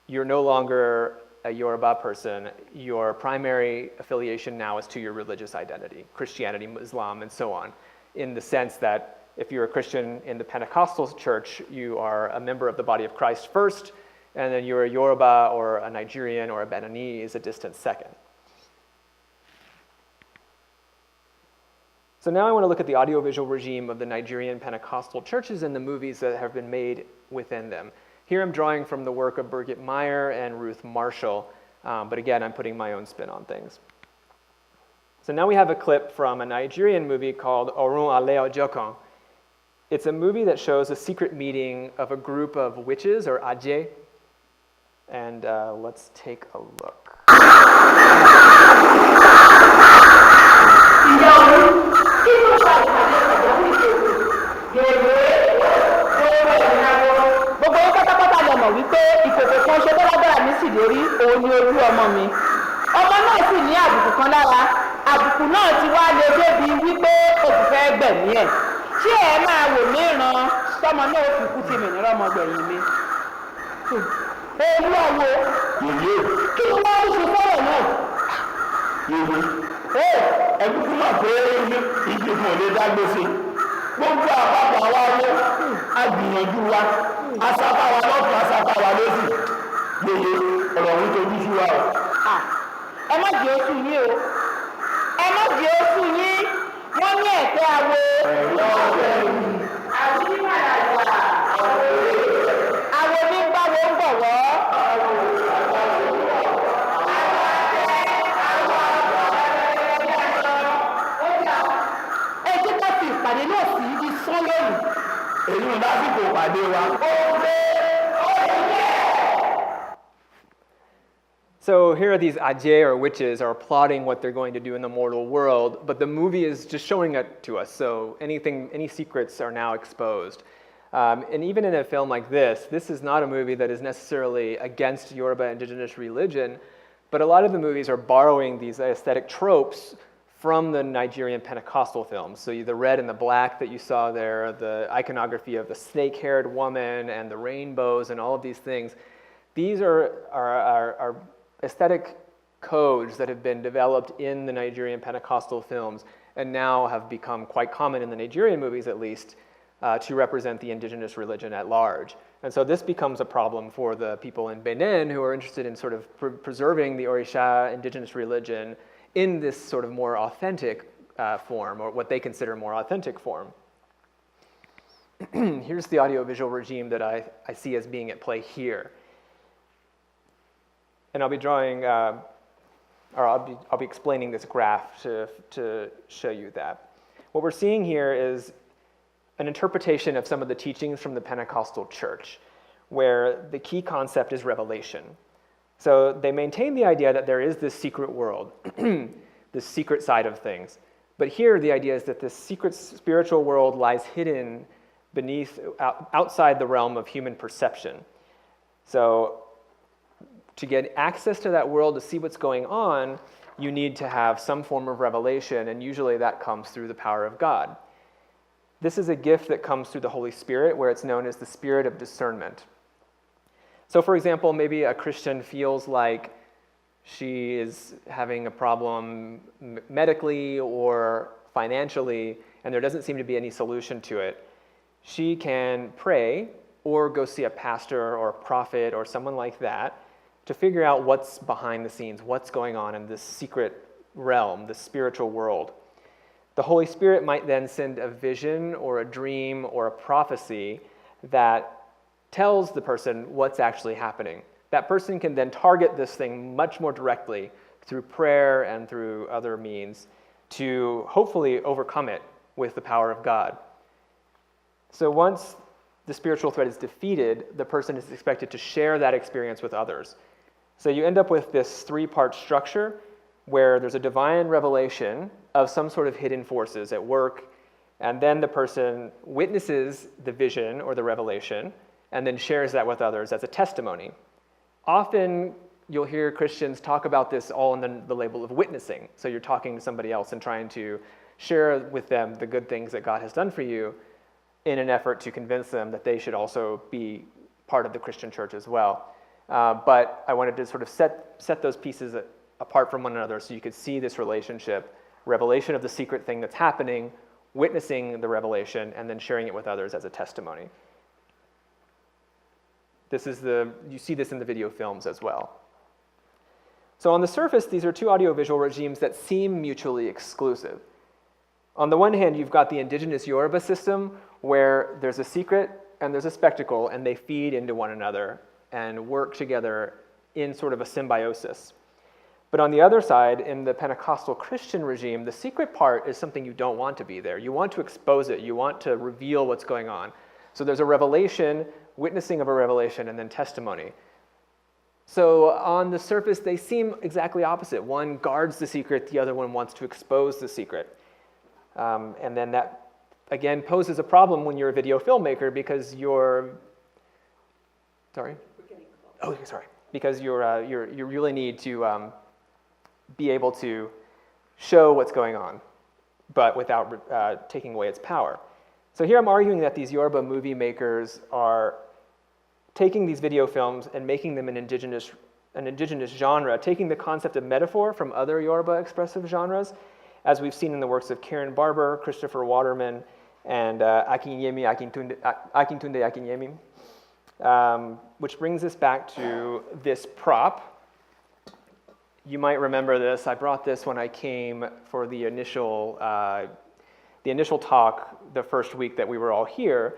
you're no longer a Yoruba person, your primary affiliation now is to your religious identity, Christianity, Islam, and so on, in the sense that if you're a Christian in the Pentecostal church, you are a member of the body of Christ first, and then you're a Yoruba or a Nigerian or a Béninois a distant second. So now I want to look at the audiovisual regime of the Nigerian Pentecostal churches and the movies that have been made within them. Here I'm drawing from the work of Birgit Meyer and Ruth Marshall, but again, I'm putting my own spin on things. So now we have a clip from a Nigerian movie called Orun Aleo Jokon. It's a movie that shows a secret meeting of a group of witches, or aje, and let's take a look. Gbogbo yín pátápátá lè mọ̀ wípé ìkòkò kan ṣe tó lágbára mi sì lórí òun ni olú ọmọ mi. Ọmọ náà sì ní àbùkù kan lára. Àbùkù náà ti wá lè débi wípé o kò fẹ́ gbẹ̀mí ẹ̀. Ṣé ẹ máa wò mí ràn tọmọ náà fi kú tí mi ní rọ́mọ gbẹ̀yìn mi? Olú ọ̀wọ́. Kí ni wọ́n ń ṣe fọ́rọ̀ náà? Ẹ̀kúkú náà pé ìgbìmọ̀ lè dágbé sí. Gbogbo àpapọ̀ àwa owó agbìyànjú wa, asápá wa lọ́tún, asápá wa lósì. Yeye ọ̀rọ̀ ń tojú sí wa o. Ẹ má jẹ́ oṣù yín o. Ẹ má jẹ́ oṣù yín. Wọ́n ní ẹ̀tẹ́ awo. Àwọn onímọ̀ àgbà. Àwọn onígbàwọ̀ ń bọ̀wọ́. Ìpàdé náà sì di sán lónìí. Èyí ń lásìkò ìpàdé wa. So here are these aje, or witches, are plotting what they're going to do in the mortal world, but the movie is just showing it to us, so any secrets are now exposed. And even in a film like this is not a movie that is necessarily against Yoruba indigenous religion, but a lot of the movies are borrowing these aesthetic tropes from the Nigerian Pentecostal films. So the red and the black that you saw there, the iconography of the snake-haired woman and the rainbows and all of these things, these are aesthetic codes that have been developed in the Nigerian Pentecostal films and now have become quite common in the Nigerian movies, at least, to represent the indigenous religion at large. And so this becomes a problem for the people in Benin who are interested in sort of preserving the Orisha indigenous religion in this sort of more authentic form, or what they consider more authentic form. Here's the audiovisual regime that I see as being at play here. And I'll be drawing, or I'll be explaining this graph to show you that. What we're seeing here is an interpretation of some of the teachings from the Pentecostal church, where the key concept is revelation. So they maintain the idea that there is this secret world, this secret side of things. But here the idea is that this secret spiritual world lies hidden beneath, outside the realm of human perception. So to get access to that world, to see what's going on, you need to have some form of revelation, and usually that comes through the power of God. This is a gift that comes through the Holy Spirit, where it's known as the spirit of discernment. So for example, maybe a Christian feels like she is having a problem medically or financially, and there doesn't seem to be any solution to it. She can pray or go see a pastor or a prophet or someone like that to figure out what's behind the scenes, what's going on in this secret realm, the spiritual world. The Holy Spirit might then send a vision or a dream or a prophecy that tells the person what's actually happening. That person can then target this thing much more directly through prayer and through other means to hopefully overcome it with the power of God. So once the spiritual threat is defeated, the person is expected to share that experience with others. So you end up with this three-part structure where there's a divine revelation of some sort of hidden forces at work, and then the person witnesses the vision or the revelation and then shares that with others as a testimony. Often you'll hear Christians talk about this all in the label of witnessing. So you're talking to somebody else and trying to share with them the good things that God has done for you in an effort to convince them that they should also be part of the Christian church as well. But I wanted to sort of set those pieces apart from one another so you could see this relationship, revelation of the secret thing that's happening, witnessing the revelation, and then sharing it with others as a testimony. You see this in the video films as well. So on the surface, these are two audiovisual regimes that seem mutually exclusive. On the one hand, you've got the indigenous Yoruba system where there's a secret and there's a spectacle, and they feed into one another and work together in sort of a symbiosis. But on the other side, in the Pentecostal Christian regime, the secret part is something you don't want to be there. You want to expose it. You want to reveal what's going on. So there's a revelation, witnessing of a revelation, and then testimony. So on the surface, they seem exactly opposite. One guards the secret, the other one wants to expose the secret. And then that, again, poses a problem when you're a video filmmaker because because you really need to be able to show what's going on, but without taking away its power. So here I'm arguing that these Yoruba movie makers are taking these video films and making them an indigenous genre, taking the concept of metaphor from other Yoruba expressive genres, as we've seen in the works of Karen Barber, Christopher Waterman, and Akintunde Akinyemi, which brings us back to this prop. You might remember this. I brought this when I came for the initial talk the first week that we were all here.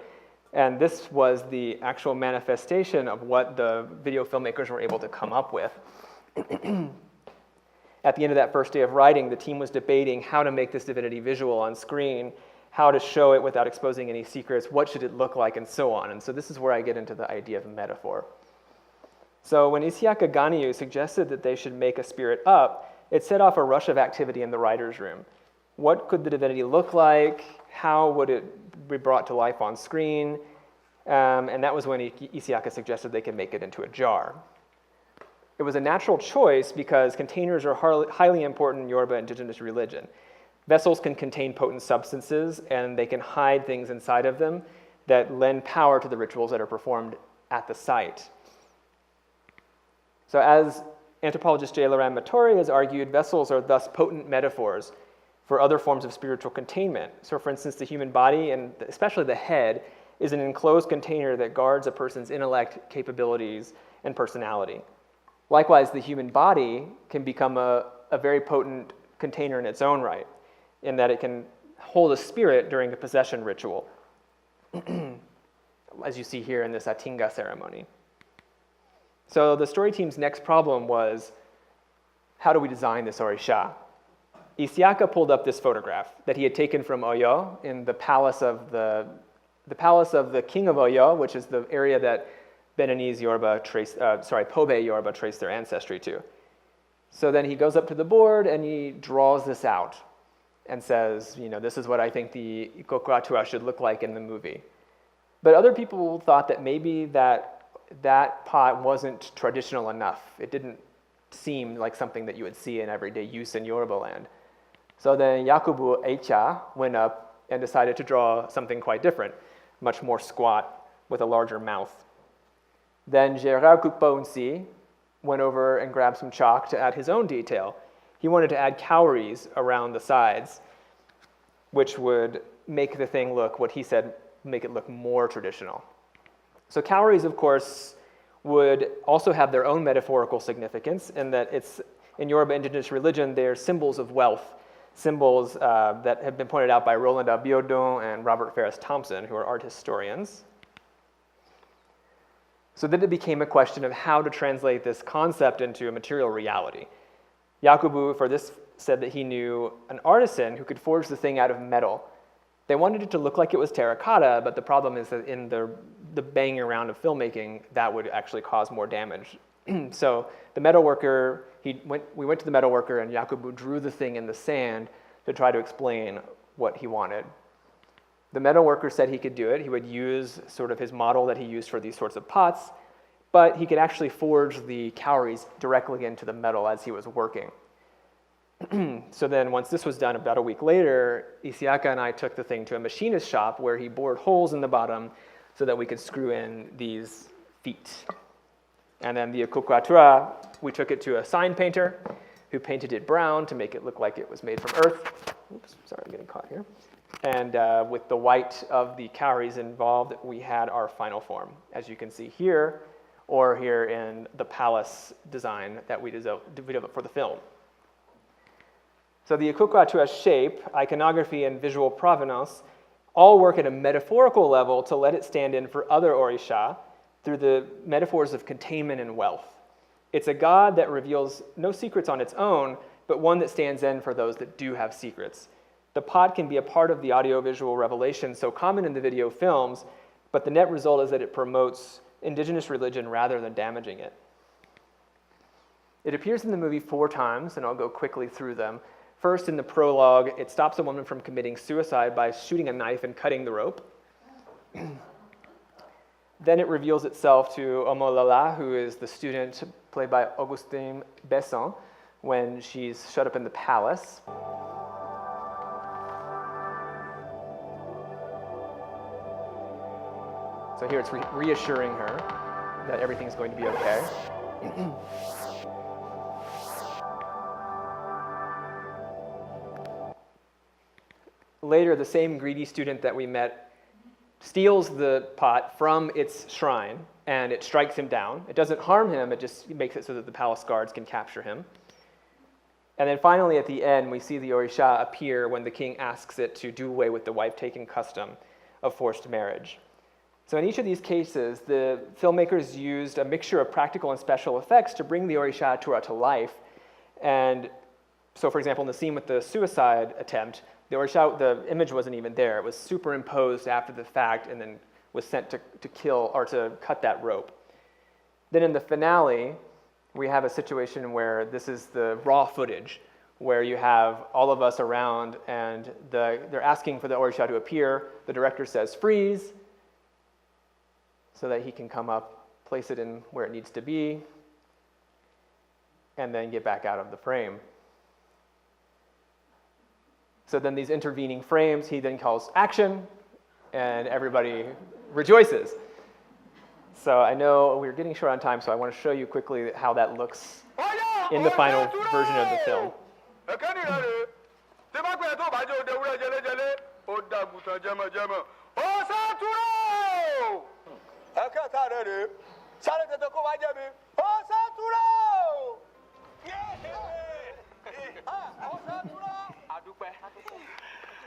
And this was the actual manifestation of what the video filmmakers were able to come up with. At the end of that first day of writing, the team was debating how to make this divinity visual on screen, how to show it without exposing any secrets, what should it look like, and so on. And so this is where I get into the idea of metaphor. So when Isiaka Ganiyu suggested that they should make a spirit up, it set off a rush of activity in the writer's room. What could the divinity look like? How would it be brought to life on screen? And that was when Isiaka suggested they could make it into a jar. It was a natural choice because containers are highly important in Yoruba indigenous religion. Vessels can contain potent substances, and they can hide things inside of them that lend power to the rituals that are performed at the site. So as anthropologist J. Laurent Matori has argued, vessels are thus potent metaphors for other forms of spiritual containment. So for instance, the human body, and especially the head, is an enclosed container that guards a person's intellect, capabilities, and personality. Likewise, the human body can become a very potent container in its own right, in that it can hold a spirit during a possession ritual, as you see here in this Atinga ceremony. So the story team's next problem was, how do we design this Orisha? Isiaka pulled up this photograph that he had taken from Oyo in the palace of the king of Oyo, which is the area that Beninese Yoruba Pobe Yoruba trace their ancestry to. So then he goes up to the board and he draws this out and says, this is what I think the Ikokuatua should look like in the movie. But other people thought that maybe that pot wasn't traditional enough. It didn't seem like something that you would see in everyday use in Yoruba Land. So then Yakubu Eicha went up and decided to draw something quite different, much more squat with a larger mouth. Then Gérard Kukpaunsi went over and grabbed some chalk to add his own detail. He wanted to add cowries around the sides, which would make the thing look, what he said, make it look more traditional. So cowries, of course, would also have their own metaphorical significance in that in Yoruba indigenous religion, they're symbols of wealth, symbols that have been pointed out by Roland Abiodun and Robert Ferris Thompson, who are art historians. So then it became a question of how to translate this concept into a material reality. Yakubu, for this, said that he knew an artisan who could forge the thing out of metal. They wanted it to look like it was terracotta, but the problem is that in the banging around of filmmaking, that would actually cause more damage. So the metalworker, we went to the metalworker, and Yakubu drew the thing in the sand to try to explain what he wanted. The metalworker said he could do it. He would use sort of his model that he used for these sorts of pots, but he could actually forge the cowries directly into the metal as he was working. So then once this was done, about a week later, Isiaka and I took the thing to a machinist shop where he bored holes in the bottom so that we could screw in these feet. And then the ikukuatura, we took it to a sign painter who painted it brown to make it look like it was made from earth. Oops, sorry, I'm getting caught here. And with the white of the cowries involved, we had our final form, as you can see here, or here in the palace design that we developed for the film. So the ikukuatura shape, iconography, and visual provenance all work at a metaphorical level to let it stand in for other orisha through the metaphors of containment and wealth. It's a god that reveals no secrets on its own, but one that stands in for those that do have secrets. The pot can be a part of the audiovisual revelation so common in the video films, but the net result is that it promotes indigenous religion rather than damaging it. It appears in the movie 4 times, and I'll go quickly through them. First, in the prologue, it stops a woman from committing suicide by shooting a knife and cutting the rope. Then it reveals itself to Omolala, who is the student played by Augustine Besson, when she's shut up in the palace. So here it's reassuring her that everything's going to be okay. Later, the same greedy student that we met steals the pot from its shrine, and it strikes him down. It doesn't harm him, it just makes it so that the palace guards can capture him. And then finally, at the end, we see the orisha appear when the king asks it to do away with the wife-taking custom of forced marriage. So in each of these cases, the filmmakers used a mixture of practical and special effects to bring the orisha to life. And so, for example, in the scene with the suicide attempt, the image wasn't even there. It was superimposed after the fact and then was sent to kill or to cut that rope. Then in the finale, we have a situation where this is the raw footage, where you have all of us around and they're asking for the orisha to appear. The director says, freeze, so that he can come up, place it in where it needs to be, and then get back out of the frame. So then these intervening frames, he then calls action, and everybody rejoices. So I know we're getting short on time, so I want to show you quickly how that looks in the final version of the film.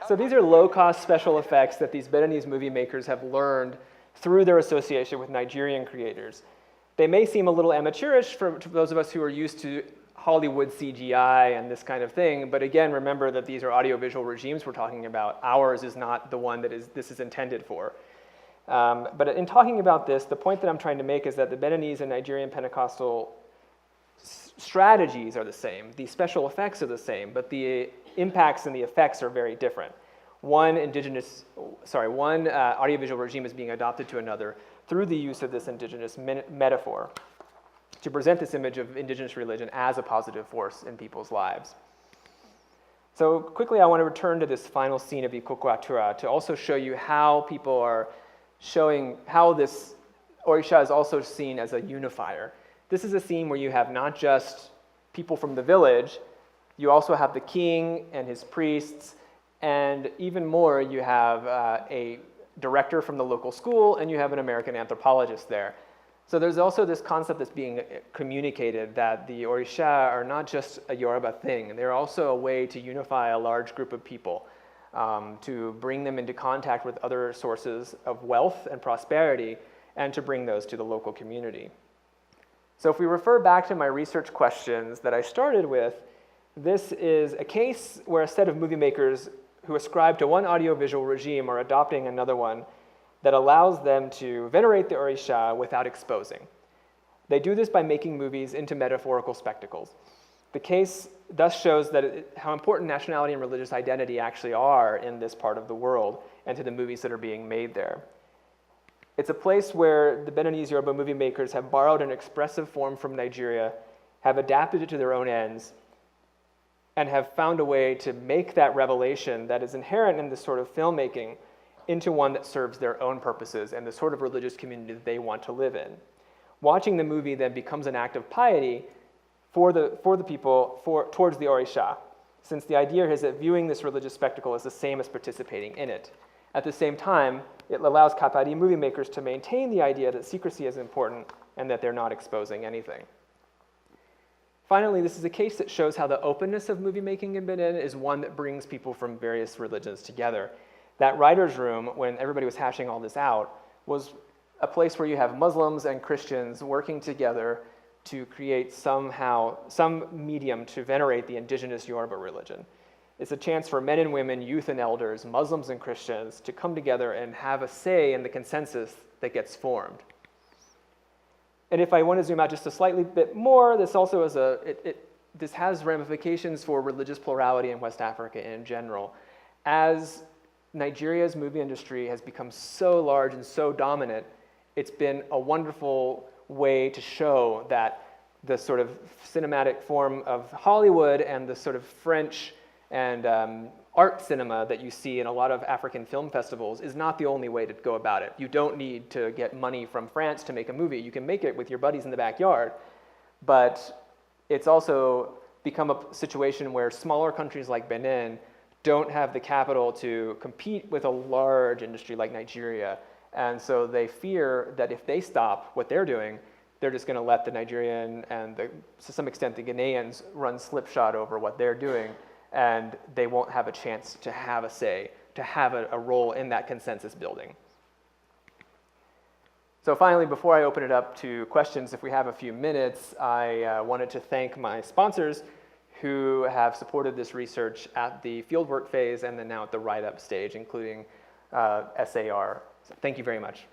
So these are low-cost special effects that these Béninese movie makers have learned through their association with Nigerian creators. They may seem a little amateurish to those of us who are used to Hollywood CGI and this kind of thing, but again, remember that these are audiovisual regimes we're talking about. Ours is not the one that this is intended for. But in talking about this, the point that I'm trying to make is that the Béninese and Nigerian Pentecostal strategies are the same. The special effects are the same, but the impacts and the effects are very different. One audiovisual regime is being adopted to another through the use of this indigenous metaphor to present this image of indigenous religion as a positive force in people's lives. So quickly, I want to return to this final scene of ikukuatura to also show you how people are showing how this orisha is also seen as a unifier. This is a scene where you have not just people from the village, you also have the king and his priests, and even more, you have a director from the local school, and you have an American anthropologist there. So there's also this concept that's being communicated that the orisha are not just a Yoruba thing. They're also a way to unify a large group of people, to bring them into contact with other sources of wealth and prosperity, and to bring those to the local community. So if we refer back to my research questions that I started with, this is a case where a set of movie makers who ascribe to one audiovisual regime are adopting another one that allows them to venerate the Orisha without exposing. They do this by making movies into metaphorical spectacles. The case thus shows that how important nationality and religious identity actually are in this part of the world and to the movies that are being made there. It's a place where the Beninese Yoruba movie makers have borrowed an expressive form from Nigeria, have adapted it to their own ends, and have found a way to make that revelation that is inherent in this sort of filmmaking into one that serves their own purposes and the sort of religious community that they want to live in. Watching the movie then becomes an act of piety for the people towards the Orisha, since the idea is that viewing this religious spectacle is the same as participating in it. At the same time, it allows Kapari movie makers to maintain the idea that secrecy is important and that they're not exposing anything. Finally, this is a case that shows how the openness of movie making in Benin is one that brings people from various religions together. That writer's room, when everybody was hashing all this out, was a place where you have Muslims and Christians working together to create some medium to venerate the indigenous Yoruba religion. It's a chance for men and women, youth and elders, Muslims and Christians to come together and have a say in the consensus that gets formed. And if I want to zoom out just a slightly bit more, this also is this has ramifications for religious plurality in West Africa in general. As Nigeria's movie industry has become so large and so dominant, it's been a wonderful way to show that the sort of cinematic form of Hollywood and the sort of French and art cinema that you see in a lot of African film festivals is not the only way to go about it. You don't need to get money from France to make a movie. You can make it with your buddies in the backyard, but it's also become a situation where smaller countries like Benin don't have the capital to compete with a large industry like Nigeria. And so they fear that if they stop what they're doing, they're just going to let the Nigerian and to some extent the Ghanaians run slipshod over what they're doing, and they won't have a chance to have a say, to have a role in that consensus building. So finally, before I open it up to questions, if we have a few minutes, I wanted to thank my sponsors who have supported this research at the fieldwork phase and then now at the write-up stage, including SAR. So thank you very much.